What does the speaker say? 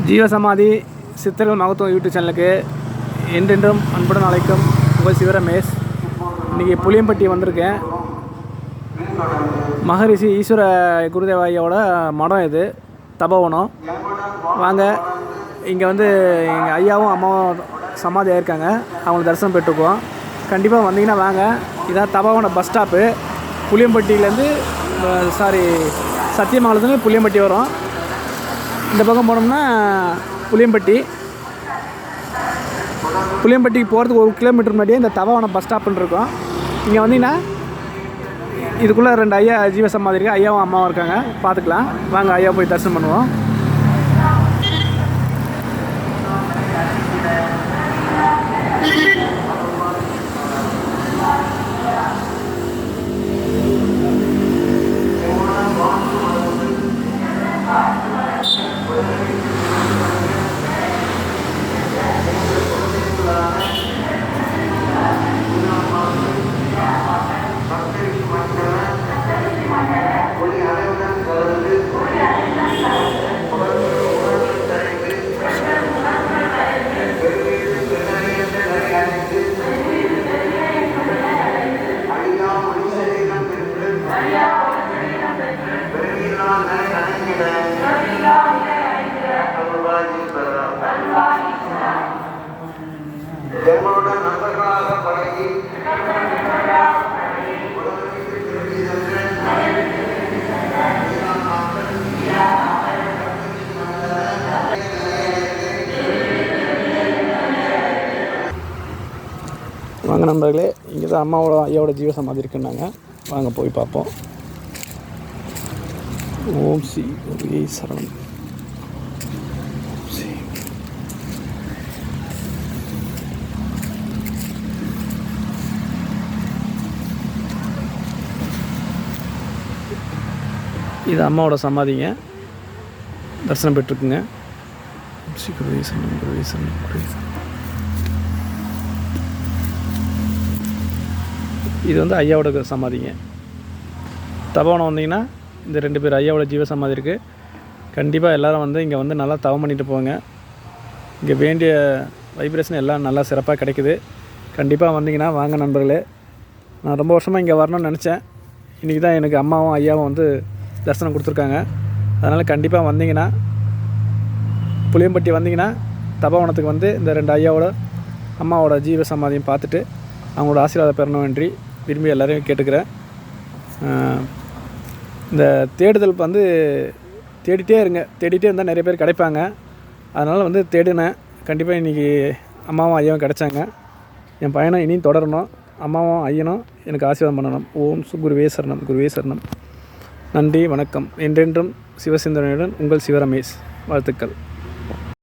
ஜீவசமாதி சித்தர்கள் மகத்துவம் யூடியூப் சேனலுக்கு என்றென்றும் அன்புடன் அழைக்கும் உங்கள் சிவரமேஷ். இன்றைக்கி புளியம்பட்டி வந்திருக்கேன். மகரிஷி ஈஸ்வர குருதேவாயோட மடம் இது, தபோவனம். வாங்க, இங்கே வந்து எங்கள் ஐயாவும் அம்மாவும் சமாதி ஆயிருக்காங்க, அவங்களுக்கு தரிசனம் பெற்றுக்குவோம். கண்டிப்பாக வந்தீங்கன்னா வாங்க. இதான் தபோவன பஸ் ஸ்டாப்பு. புளியம்பட்டியிலேருந்து சத்தியமங்கலத்துலேருந்து புளியம்பட்டி வரும். இந்த பக்கம் போனோம்னா புளியம்பட்டிக்கு போகிறதுக்கு 1 கிலோமீட்டர் முன்னாடியே இந்த தபோவனம் பஸ் ஸ்டாப்புன்னு இருக்கும். இங்கே வந்தீங்கன்னா இதுக்குள்ளே 2 ஐயா ஜீவசமாதி இருக்குது, ஐயாவும் அம்மாவும் இருக்காங்க, பார்த்துக்கலாம். வாங்க, ஐயா போய் தரிசனம் பண்ணுவோம். எங்களுடன் நண்பர்களாக பழகி வாங்க நண்பர்களே, இங்கே தான் அம்மாவோட ஐயாவோட ஜீவசமாதி இருக்குன்னாங்க. வாங்க போய் பார்ப்போம். ஓம் ஸ்ரீ குருவே சரணம். இது அம்மாவோட சமாதிங்க, தரிசனம் பெற்றுக்குங்க. ஸ்ரீ குருவே சரணம், குருவே சரணம், குருவே சரணம். இது வந்து ஐயாவோட சமாதிங்க. தபோவனம் வந்தீங்கன்னா இந்த 2 பேர் ஐயாவோட ஜீவசமாதி இருக்குது. கண்டிப்பாக எல்லோரும் வந்து இங்கே வந்து நல்லா தவம் பண்ணிட்டு போங்க. இங்கே வேண்டிய வைப்ரேஷன் எல்லாம் நல்லா சிறப்பாக கிடைக்குது. கண்டிப்பாக வந்தீங்கன்னா வாங்க நண்பர்களே. நான் ரொம்ப வருஷமாக இங்கே வரணும்னு நினச்சேன். இன்றைக்கி தான் எனக்கு அம்மாவும் ஐயாவும் வந்து தரிசனம் கொடுத்துருக்காங்க. அதனால் கண்டிப்பாக வந்தீங்கன்னா, புளியம்பட்டி வந்தீங்கன்னா தபோவனத்துக்கு வந்து இந்த 2 ஐயாவோட அம்மாவோட ஜீவசமாதியும் பார்த்துட்டு அவங்களோட ஆசீர்வாதம் பெறணும் என்று விரும்பி எல்லோரையும் கேட்டுக்கிறேன். இந்த தேடுதல் வந்து தேடிட்டே இருந்தால் நிறைய பேர் கிடைப்பாங்க. அதனால் வந்து தேடினேன். கண்டிப்பாக இன்றைக்கி அம்மாவும் ஐயாவும் கிடைச்சாங்க. என் பயணம் இனியும் தொடரணும். அம்மாவும் ஐயனும் எனக்கு ஆசீர்வாதம் பண்ணணும். ஓம் குருவே சரணம், குருவே சரணம். நன்றி, வணக்கம். என்றென்றும் சிவசிந்தனையுடன் உங்கள் சிவரமேஷ். வாழ்த்துக்கள்.